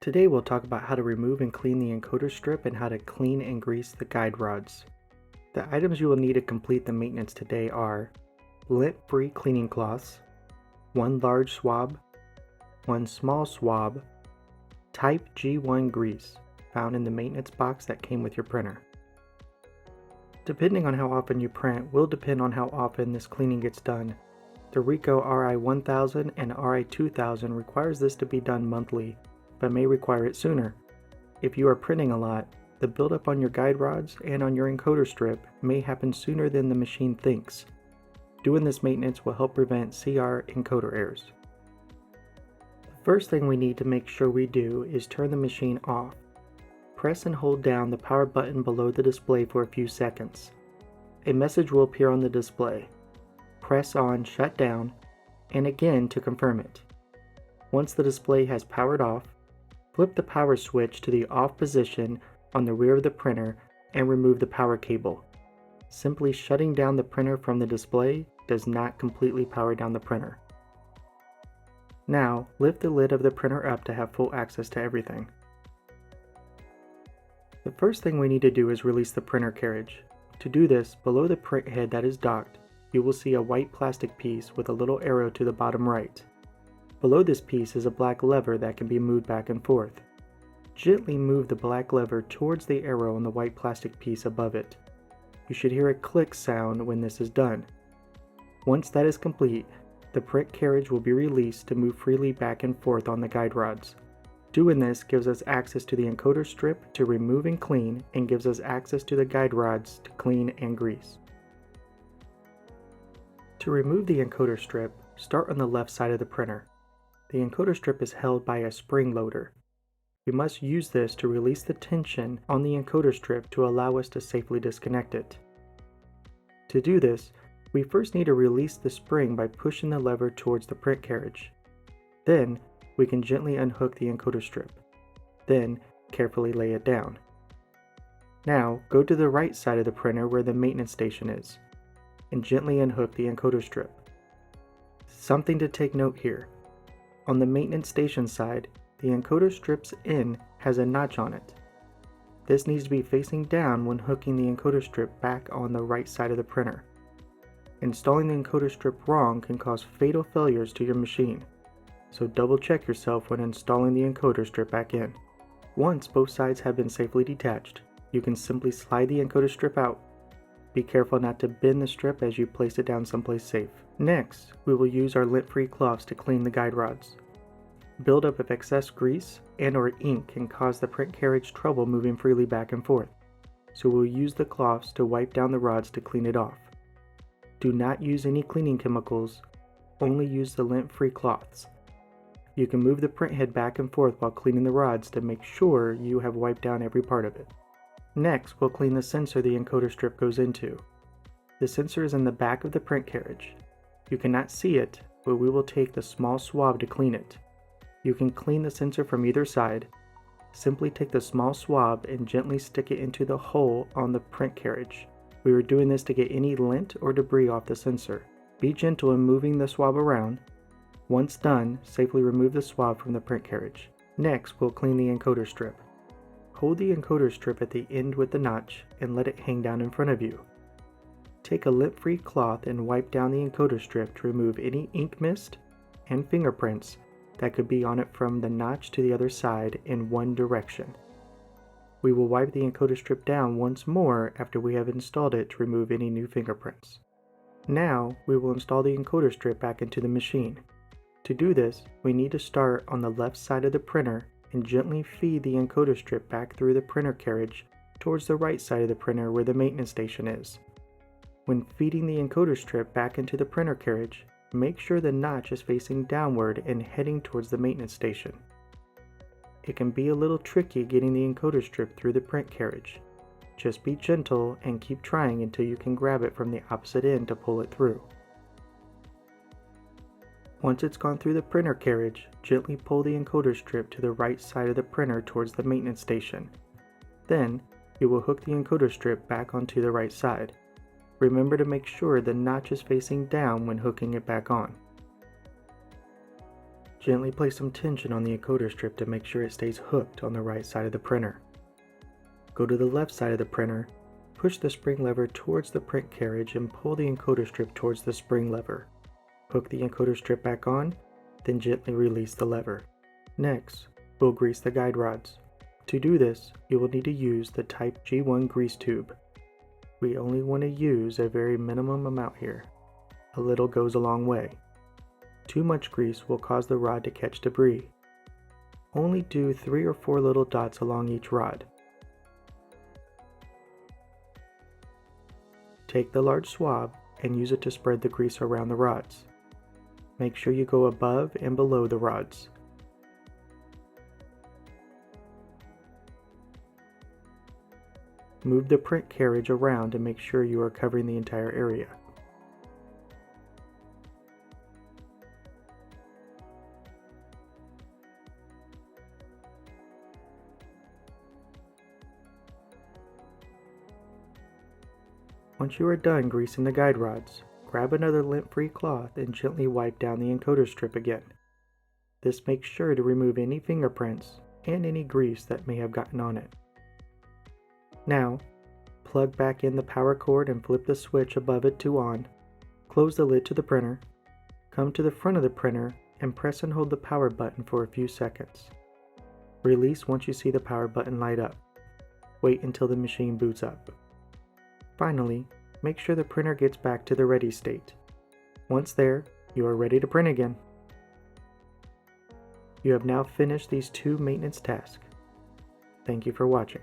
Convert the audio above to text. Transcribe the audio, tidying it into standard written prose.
Today we'll talk about how to remove and clean the encoder strip and how to clean and grease the guide rods. The items you will need to complete the maintenance today are lint-free cleaning cloths, one large swab, one small swab, type G1 grease found in the maintenance box that came with your printer. Depending on how often you print will depend on how often this cleaning gets done. The RICOH Ri 1000 and Ri 2000 requires this to be done monthly, but may require it sooner. If you are printing a lot, the buildup on your guide rods and on your encoder strip may happen sooner than the machine thinks. Doing this maintenance will help prevent CR encoder errors. The first thing we need to make sure we do is turn the machine off. Press and hold down the power button below the display for a few seconds. A message will appear on the display. Press on Shutdown and again to confirm it. Once the display has powered off, flip the power switch to the off position on the rear of the printer and remove the power cable. Simply shutting down the printer from the display does not completely power down the printer. Now, lift the lid of the printer up to have full access to everything. The first thing we need to do is release the printer carriage. To do this, below the print head that is docked, you will see a white plastic piece with a little arrow to the bottom right. Below this piece is a black lever that can be moved back and forth. Gently move the black lever towards the arrow on the white plastic piece above it. You should hear a click sound when this is done. Once that is complete, the print carriage will be released to move freely back and forth on the guide rods. Doing this gives us access to the encoder strip to remove and clean, and gives us access to the guide rods to clean and grease. To remove the encoder strip, start on the left side of the printer. The encoder strip is held by a spring loader. We must use this to release the tension on the encoder strip to allow us to safely disconnect it. To do this, we first need to release the spring by pushing the lever towards the print carriage. Then, we can gently unhook the encoder strip. Then, carefully lay it down. Now, go to the right side of the printer where the maintenance station is, and gently unhook the encoder strip. Something to take note here. On the maintenance station side, the encoder strip's end has a notch on it. This needs to be facing down when hooking the encoder strip back on the right side of the printer. Installing the encoder strip wrong can cause fatal failures to your machine, so double check yourself when installing the encoder strip back in. Once both sides have been safely detached, you can simply slide the encoder strip out. Be careful not to bend the strip as you place it down someplace safe. Next, we will use our lint-free cloths to clean the guide rods. Buildup of excess grease and or ink can cause the print carriage trouble moving freely back and forth, so we'll use the cloths to wipe down the rods to clean it off. Do not use any cleaning chemicals, only use the lint-free cloths. You can move the print head back and forth while cleaning the rods to make sure you have wiped down every part of it. Next, we'll clean the sensor the encoder strip goes into. The sensor is in the back of the print carriage. You cannot see it, but we will take the small swab to clean it. You can clean the sensor from either side. Simply take the small swab and gently stick it into the hole on the print carriage. We are doing this to get any lint or debris off the sensor. Be gentle in moving the swab around. Once done, safely remove the swab from the print carriage. Next, we'll clean the encoder strip. Hold the encoder strip at the end with the notch and let it hang down in front of you. Take a lint-free cloth and wipe down the encoder strip to remove any ink mist and fingerprints that could be on it from the notch to the other side in one direction. We will wipe the encoder strip down once more after we have installed it to remove any new fingerprints. Now, we will install the encoder strip back into the machine. To do this, we need to start on the left side of the printer and gently feed the encoder strip back through the printer carriage towards the right side of the printer where the maintenance station is. When feeding the encoder strip back into the printer carriage, make sure the notch is facing downward and heading towards the maintenance station. It can be a little tricky getting the encoder strip through the print carriage. Just be gentle and keep trying until you can grab it from the opposite end to pull it through. Once it's gone through the printer carriage, gently pull the encoder strip to the right side of the printer towards the maintenance station. Then, you will hook the encoder strip back onto the right side. Remember to make sure the notch is facing down when hooking it back on. Gently place some tension on the encoder strip to make sure it stays hooked on the right side of the printer. Go to the left side of the printer, push the spring lever towards the print carriage and pull the encoder strip towards the spring lever. Hook the encoder strip back on, then gently release the lever. Next, we'll grease the guide rods. To do this, you will need to use the Type G1 grease tube. We only want to use a very minimum amount here. A little goes a long way. Too much grease will cause the rod to catch debris. Only do 3 or 4 little dots along each rod. Take the large swab and use it to spread the grease around the rods. Make sure you go above and below the rods. Move the print carriage around and make sure you are covering the entire area. Once you are done greasing the guide rods, grab another lint-free cloth and gently wipe down the encoder strip again. This makes sure to remove any fingerprints and any grease that may have gotten on it. Now, plug back in the power cord and flip the switch above it to on. Close the lid to the printer. Come to the front of the printer and press and hold the power button for a few seconds. Release once you see the power button light up. Wait until the machine boots up. Finally, make sure the printer gets back to the ready state. Once there, you are ready to print again. You have now finished these 2 maintenance tasks. Thank you for watching.